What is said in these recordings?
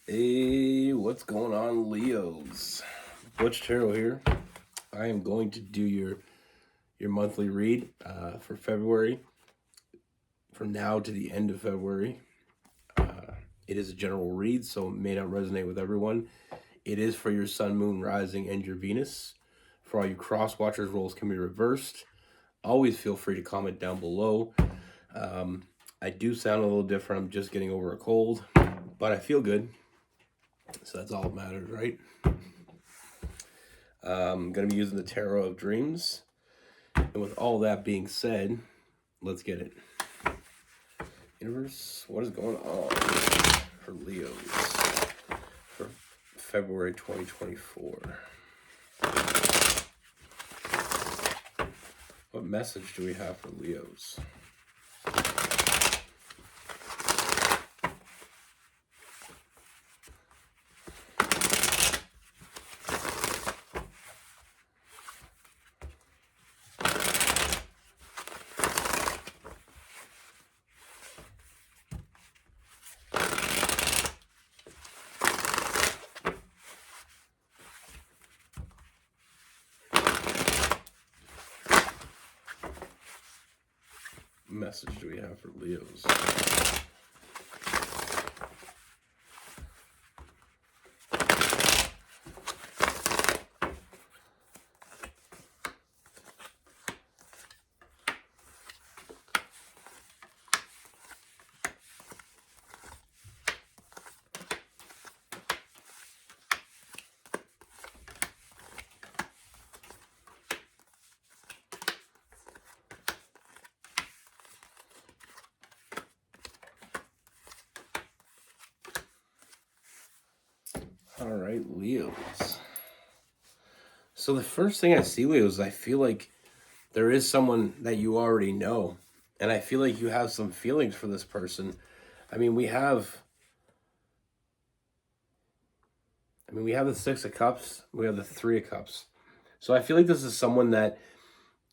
Hey, what's going on, Leos? Butch here. I am going to do your monthly read for February, from now to the end of February. It is a general read, so it may not resonate with everyone. It is for your Sun, Moon, Rising, and your Venus. For all you cross watchers, roles can be reversed. Always feel free to comment down below. I do sound a little different. I'm just getting over a cold, but I feel good. So that's all that matters, right? I'm going to be using the Tarot of Dreams. And with all that being said, let's get it. Universe, what is going on for Leos for February 2024? What message do we have for Leos? Message do we have for Leos? All right, Leos. So the first thing I see, Leos, I feel like there is someone that you already know. And I feel like you have some feelings for this person. We have the Six of Cups. We have the Three of Cups. So I feel like this is someone that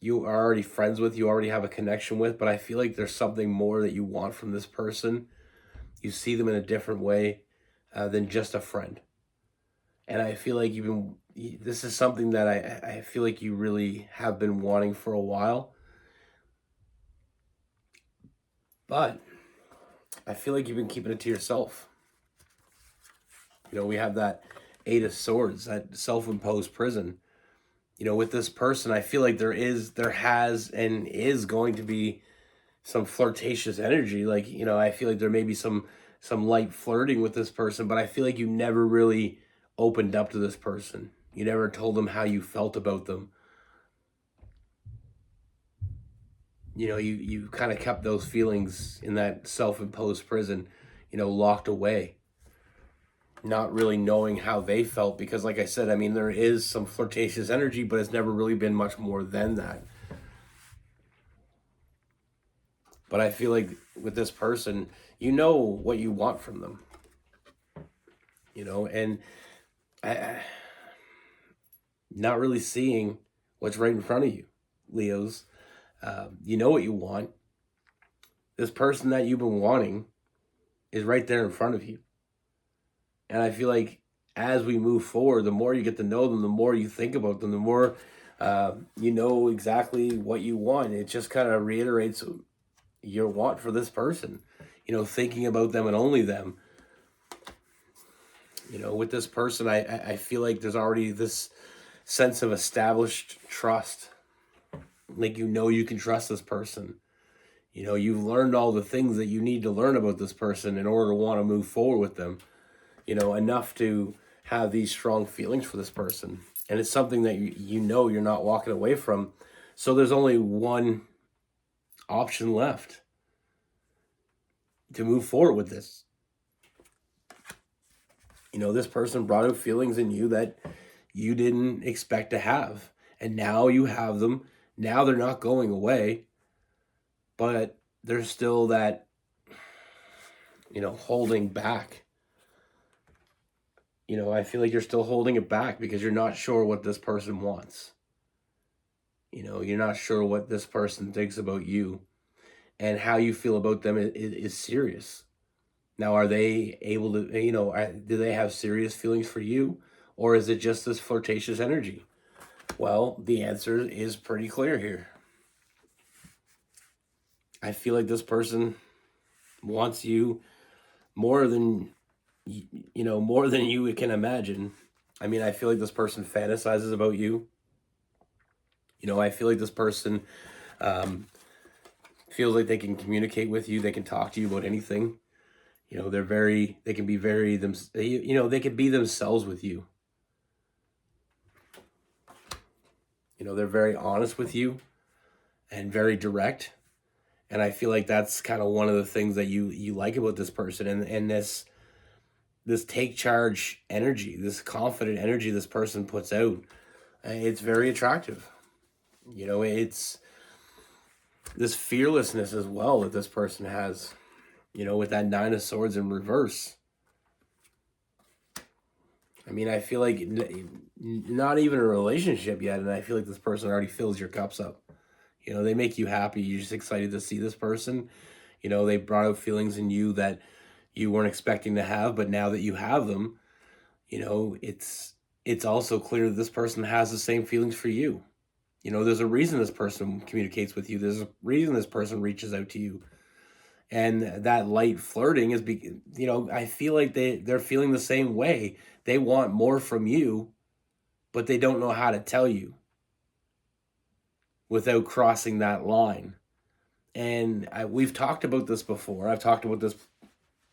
you are already friends with, you already have a connection with, but I feel like there's something more that you want from this person. You see them in a different way than just a friend. And I feel like this is something that I feel like you really have been wanting for a while. But I feel like you've been keeping it to yourself. We have that Eight of Swords, that self-imposed prison. With this person, I feel like there has and is going to be some flirtatious energy. I feel like there may be some light flirting with this person, but I feel like you never really opened up to this person. You never told them how you felt about them. You kind of kept those feelings in that self-imposed prison, locked away, not really knowing how they felt, because like I said, there is some flirtatious energy, but it's never really been much more than that. But I feel like with this person, you know what you want from them. And I not really seeing what's right in front of you, Leos. You know what you want. This person that you've been wanting is right there in front of you. And I feel like as we move forward, the more you get to know them, the more you think about them, the more you know exactly what you want. It just kind of reiterates your want for this person, thinking about them and only them. With this person, I feel like there's already this sense of established trust. Like, you can trust this person. You've learned all the things that you need to learn about this person in order to want to move forward with them, enough to have these strong feelings for this person. And it's something that you're not walking away from. So there's only one option left to move forward with this. This person brought out feelings in you that you didn't expect to have. And now you have them. Now they're not going away. But there's still that, holding back. I feel like you're still holding it back because you're not sure what this person wants. You're not sure what this person thinks about you, and how you feel about them is serious. Now, are they able to, do they have serious feelings for you? Or is it just this flirtatious energy? Well, the answer is pretty clear here. I feel like this person wants you more than, more than you can imagine. I mean, I feel like this person fantasizes about you. I feel like this person um, feels like they can communicate with you. They can talk to you about anything. They can be they can be themselves with you. They're very honest with you and very direct. And I feel like that's kind of one of the things that you like about this person, and this take charge energy, this confident energy this person puts out. It's very attractive. It's this fearlessness as well that this person has, with that Nine of Swords in reverse. I mean, I feel like not even a relationship yet, and I feel like this person already fills your cups up. They make you happy. You're just excited to see this person. They brought out feelings in you that you weren't expecting to have, but now that you have them, it's also clear that this person has the same feelings for you. There's a reason this person communicates with you. There's a reason this person reaches out to you. And that light flirting is, I feel like they're feeling the same way. They want more from you, but they don't know how to tell you without crossing that line. And we've talked about this before. I've talked about this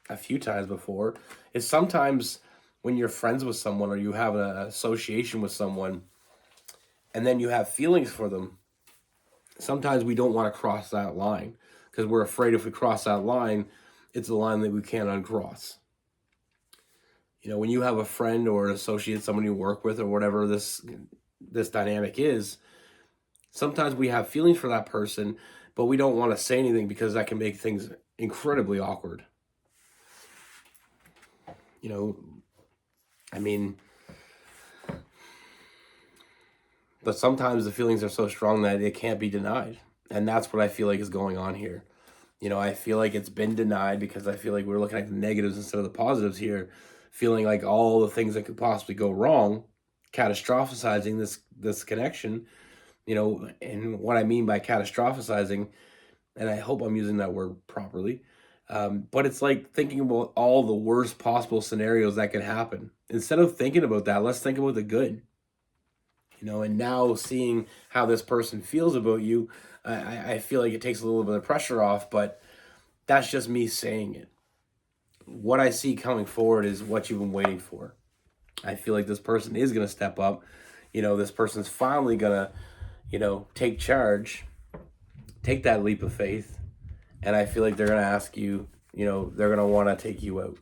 a few times before. Is sometimes when you're friends with someone or you have an association with someone and then you have feelings for them, sometimes we don't want to cross that line because we're afraid if we cross that line, it's a line that we can't uncross. When you have a friend or an associate, someone you work with or whatever this dynamic is, sometimes we have feelings for that person, but we don't want to say anything because that can make things incredibly awkward. I mean, but sometimes the feelings are so strong that it can't be denied. And that's what I feel like is going on here. I feel like it's been denied because I feel like we're looking at the negatives instead of the positives here, feeling like all the things that could possibly go wrong, catastrophizing this connection, and what I mean by catastrophizing, and I hope I'm using that word properly, but it's like thinking about all the worst possible scenarios that could happen. Instead of thinking about that, let's think about the good. And now seeing how this person feels about you, I feel like it takes a little bit of pressure off, but that's just me saying it. What I see coming forward is what you've been waiting for. I feel like this person is going to step up. This person's finally going to, take charge, take that leap of faith. And I feel like they're going to ask you, they're going to want to take you out.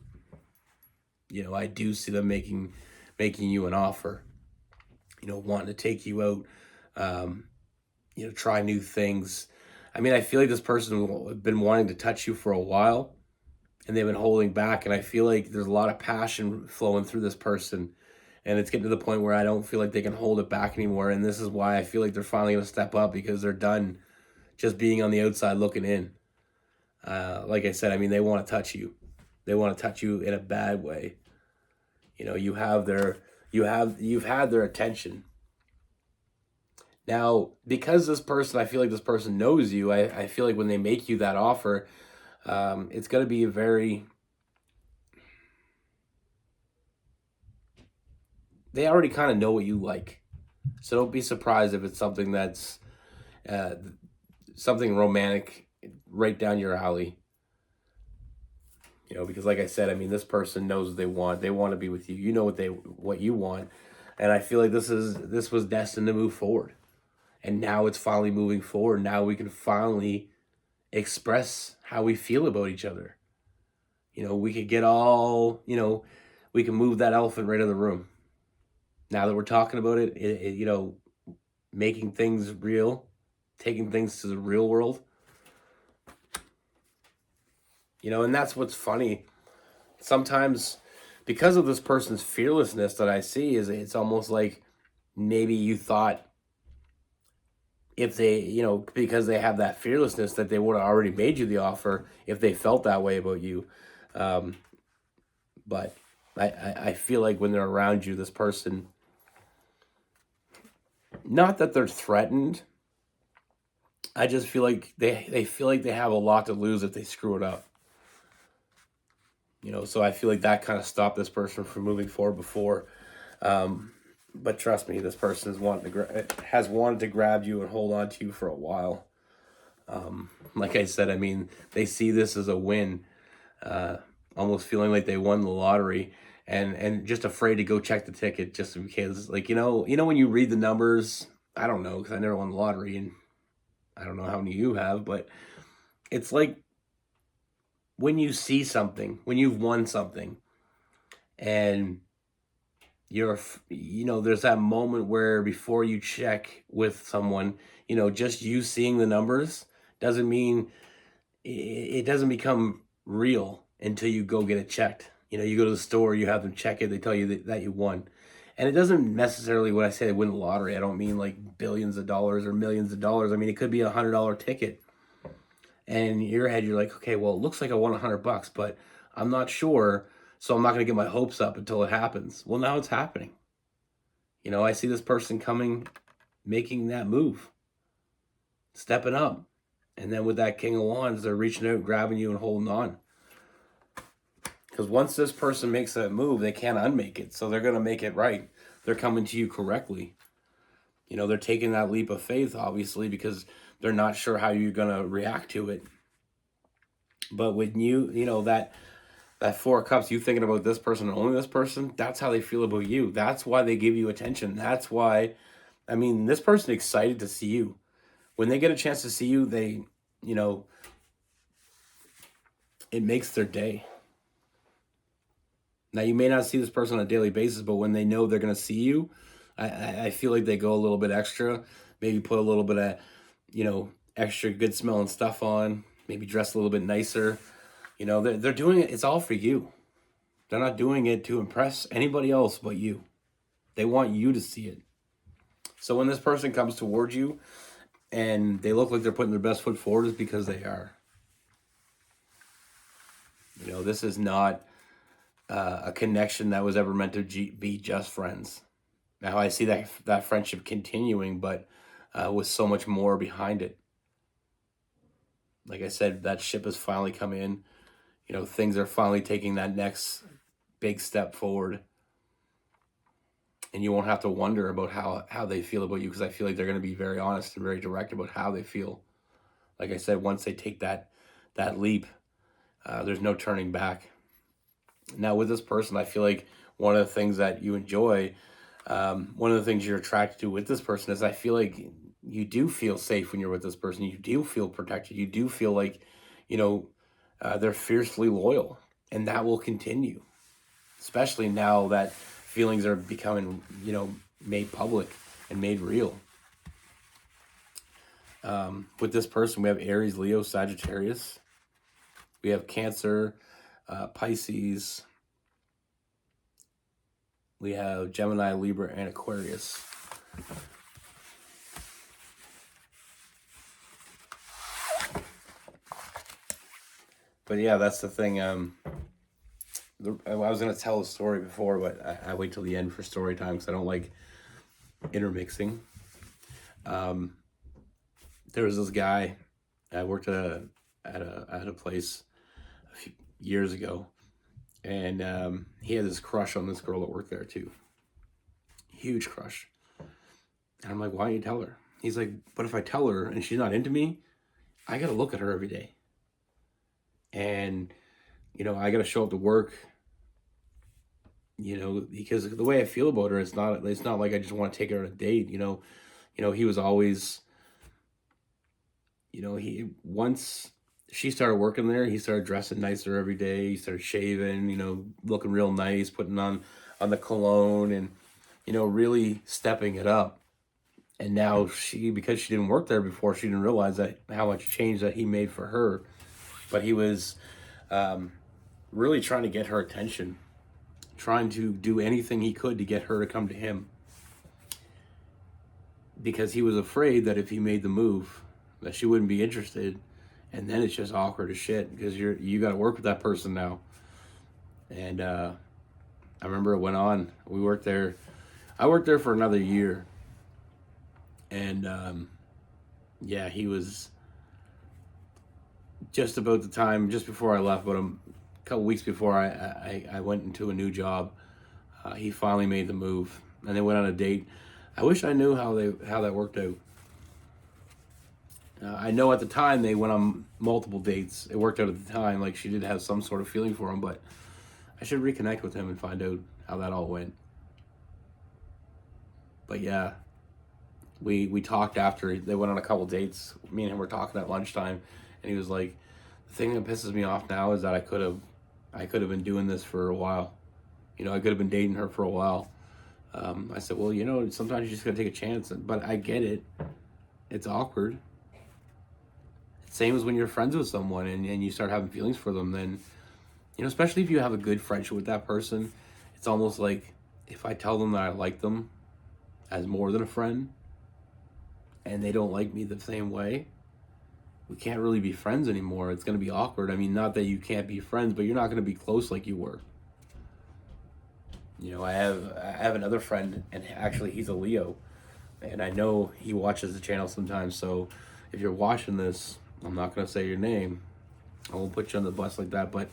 I do see them making you an offer, wanting to take you out, try new things. I mean, I feel like this person has been wanting to touch you for a while and they've been holding back. And I feel like there's a lot of passion flowing through this person. And it's getting to the point where I don't feel like they can hold it back anymore. And this is why I feel like they're finally going to step up because they're done just being on the outside looking in. Like I said, I mean, they want to touch you. They want to touch you in a bad way. You've had their attention. Now, because this person, I feel like this person knows you, I feel like when they make you that offer, it's going to be they already kind of know what you like. So don't be surprised if it's something that's something romantic right down your alley. Because like I said, I mean, this person knows what they want. They want to be with you. You know what you want. And I feel like this was destined to move forward. And now it's finally moving forward. Now we can finally express how we feel about each other. We could get all, we can move that elephant right in the room. Now that we're talking about it, making things real, taking things to the real world. And that's what's funny. Sometimes because of this person's fearlessness that I see is it's almost like maybe you thought if they, because they have that fearlessness that they would have already made you the offer if they felt that way about you. But I feel like when they're around you, this person, not that they're threatened, I just feel like they feel like they have a lot to lose if they screw it up. So I feel like that kind of stopped this person from moving forward before. But trust me, this person has wanted to grab you and hold on to you for a while. Like I said, I mean, they see this as a win, almost feeling like they won the lottery, and just afraid to go check the ticket just in case. Like when you read the numbers, I don't know because I never won the lottery, and I don't know how many you have, but it's like when you see something, when you've won something, and there's that moment where before you check with someone, just you seeing the numbers doesn't mean it doesn't become real until you go get it checked. You go to the store, you have them check it, they tell you that you won. And it doesn't necessarily, when I say they win the lottery, I don't mean like billions of dollars or millions of dollars. I mean, it could be $100 ticket. And in your head, you're like, okay, well, it looks like I won $100, but I'm not sure. So I'm not going to get my hopes up until it happens. Well, now it's happening. I see this person coming, making that move, stepping up. And then with that King of Wands, they're reaching out, grabbing you, and holding on. Because once this person makes that move, they can't unmake it. So they're going to make it right. They're coming to you correctly. They're taking that leap of faith, obviously, because they're not sure how you're going to react to it. But when that Four of Cups, you thinking about this person and only this person, that's how they feel about you. That's why they give you attention. That's why, this person excited to see you. When they get a chance to see you, they, it makes their day. Now, you may not see this person on a daily basis, but when they know they're going to see you, I feel like they go a little bit extra, maybe put a little bit of, extra good smelling stuff on, maybe dress a little bit nicer. They're doing it. It's all for you. They're not doing it to impress anybody else but you. They want you to see it. So when this person comes towards you and they look like they're putting their best foot forward, is because they are. This is not a connection that was ever meant to be just friends. Now I see that friendship continuing, but with so much more behind it. Like I said, that ship has finally come in. Things are finally taking that next big step forward. And you won't have to wonder about how they feel about you, because I feel like they're going to be very honest and very direct about how they feel. Like I said, once they take that leap, there's no turning back. Now with this person, I feel like one of the things that you enjoy, one of the things you're attracted to with this person is I feel like you do feel safe when you're with this person. You do feel protected. You do feel like, they're fiercely loyal, and that will continue, especially now that feelings are becoming, made public and made real. With this person, we have Aries, Leo, Sagittarius. We have Cancer, Pisces. We have Gemini, Libra, and Aquarius. But yeah, that's the thing. I was going to tell a story before, but I wait till the end for story time because I don't like intermixing. There was this guy I worked at a place a few years ago, and he had this crush on this girl that worked there too. Huge crush. And I'm like, why don't you tell her? He's like, but if I tell her and she's not into me, I got to look at her every day. And, I got to show up to work, because the way I feel about her, it's not like I just want to take her on a date, he was always, once she started working there, he started dressing nicer every day. He started shaving, looking real nice, putting on the cologne and, really stepping it up. And now because she didn't work there before, she didn't realize how much change that he made for her. But he was really trying to get her attention, trying to do anything he could to get her to come to him. Because he was afraid that if he made the move, that she wouldn't be interested. And then it's just awkward as shit because you got to work with that person now. And I remember it went on. We worked there. I worked there for another year. And yeah, he was just about the time, just before I left, but a couple weeks before I went into a new job, he finally made the move. And they went on a date. I wish I knew how that worked out. I know at the time they went on multiple dates. It worked out at the time. Like, she did have some sort of feeling for him, but I should reconnect with him and find out how that all went. But yeah, we talked after they went on a couple dates. Me and him were talking at lunchtime, and he was like, "The thing that pisses me off now is that I could have been doing this for a while. You know, I could have been dating her for a while." I said, "Well, you know, sometimes you just gotta take a chance." But I get it. It's awkward. Same as when you're friends with someone and you start having feelings for them, then, you know, especially if you have a good friendship with that person, it's almost like if I tell them that I like them as more than a friend and they don't like me the same way, we can't really be friends anymore. It's going to be awkward. I mean, not that you can't be friends, but you're not going to be close like you were. You know, I have another friend, and actually he's a Leo, and I know he watches the channel sometimes. So if you're watching this, I'm not going to say your name. I won't put you on the bus like that, but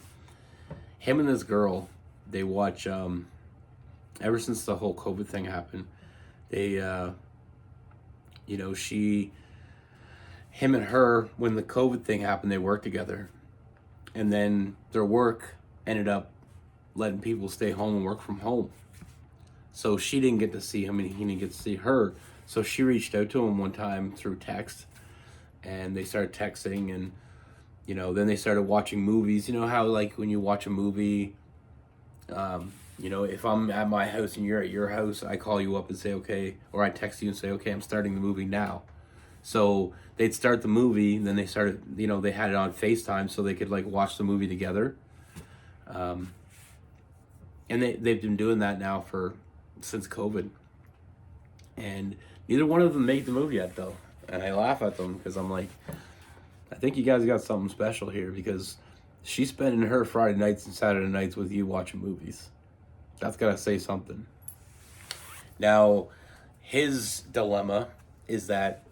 him and this girl, they watch ever since the whole COVID thing happened. They you know, him and her, when the COVID thing happened, they worked together. And then their work ended up letting people stay home and work from home. So she didn't get to see him and he didn't get to see her. So she reached out to him one time through text, and they started texting, and, you know, then they started watching movies. You know how, like, when you watch a movie, you know, if I'm at my house and you're at your house, I call you up and say, okay, or I text you and say, okay, I'm starting the movie now. So they'd start the movie, and then they started, you know, they had it on FaceTime so they could, like, watch the movie together. And they've been doing that now since COVID. And neither one of them made the movie yet, though. And I laugh at them because I'm like, I think you guys got something special here, because she's spending her Friday nights and Saturday nights with you watching movies. That's got to say something. Now, his dilemma is that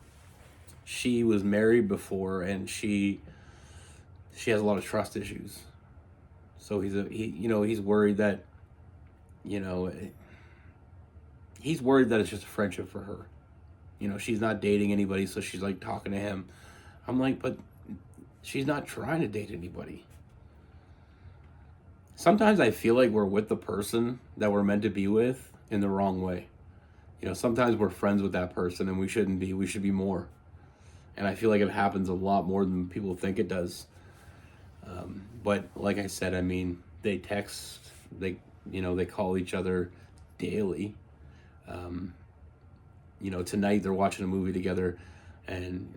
she was married before, and she has a lot of trust issues. So he's worried that, you know, he's worried that it's just a friendship for her. You know, she's not dating anybody, so she's like talking to him. I'm like, but she's not trying to date anybody. Sometimes I feel like we're with the person that we're meant to be with in the wrong way. You know, sometimes we're friends with that person and we shouldn't be. We should be more. And I feel like it happens a lot more than people think it does. But like I said, I mean, they text, they call each other daily. You know, tonight they're watching a movie together, and,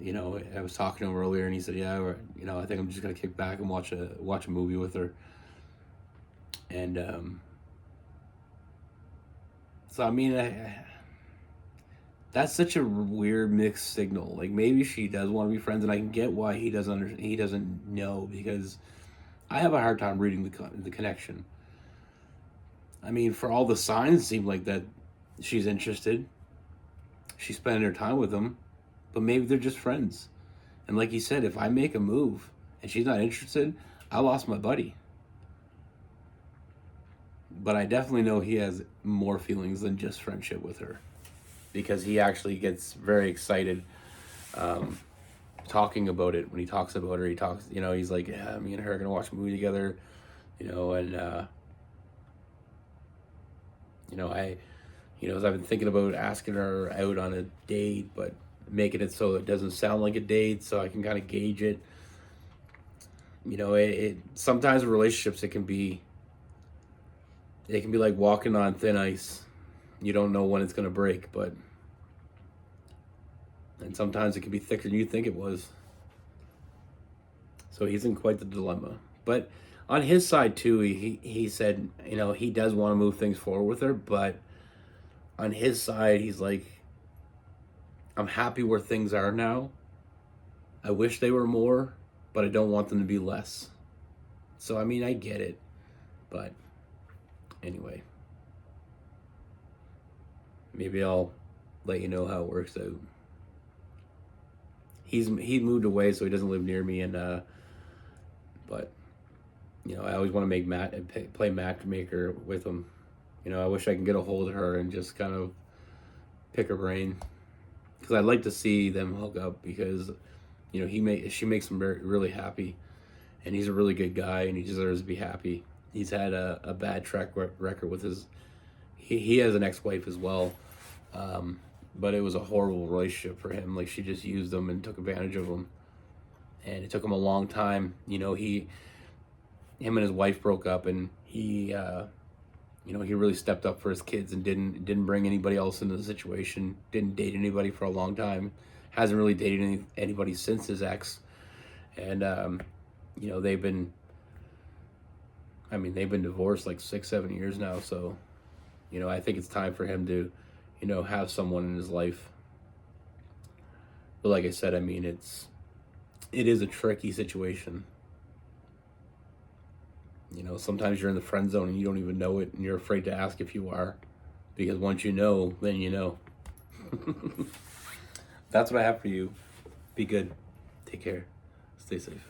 you know, I was talking to him earlier, and he said, yeah, you know, I think I'm just gonna kick back and watch a movie with her. And so I mean, that's such a weird mixed signal. Like, maybe she does want to be friends, and I can get why he doesn't know, because I have a hard time reading the connection. I mean, for all the signs, it seemed like that she's interested. She's spending her time with him, but maybe they're just friends. And like he said, if I make a move and she's not interested, I lost my buddy. But I definitely know he has more feelings than just friendship with her, because he actually gets very excited talking about it. When he talks about her, you know, he's like, yeah, me and her are going to watch a movie together, you know, and, you know, I've been thinking about asking her out on a date, but making it so it doesn't sound like a date, so I can kind of gauge it. You know, it sometimes in relationships, it can be like walking on thin ice. You don't know when it's going to break, and sometimes it can be thicker than you think it was. So he's in quite the dilemma. But on his side too, he said, you know, he does want to move things forward with her, but on his side, he's like, I'm happy where things are now. I wish they were more, but I don't want them to be less. So I mean, I get it, But anyway, maybe I'll let you know how it works out. He moved away, so he doesn't live near me, and but I always want to make play matchmaker with him. I wish I can get a hold of her and just kind of pick her brain, because I'd like to see them hook up, because she makes him really happy, and he's a really good guy, and he deserves to be happy. He's had a bad track record with his. He has an ex-wife as well, but it was a horrible relationship for him. Like, she just used him and took advantage of him, and it took him a long time. Him and his wife broke up, and he really stepped up for his kids and didn't bring anybody else into the situation. Didn't date anybody for a long time. Hasn't really dated anybody since his ex, and they've been divorced like 6-7 years now. So, I think it's time for him to, have someone in his life. But like I said, it is a tricky situation. Sometimes you're in the friend zone and you don't even know it, and you're afraid to ask if you are, because once you know, then you know. That's what I have for you. Be good. Take care. Stay safe.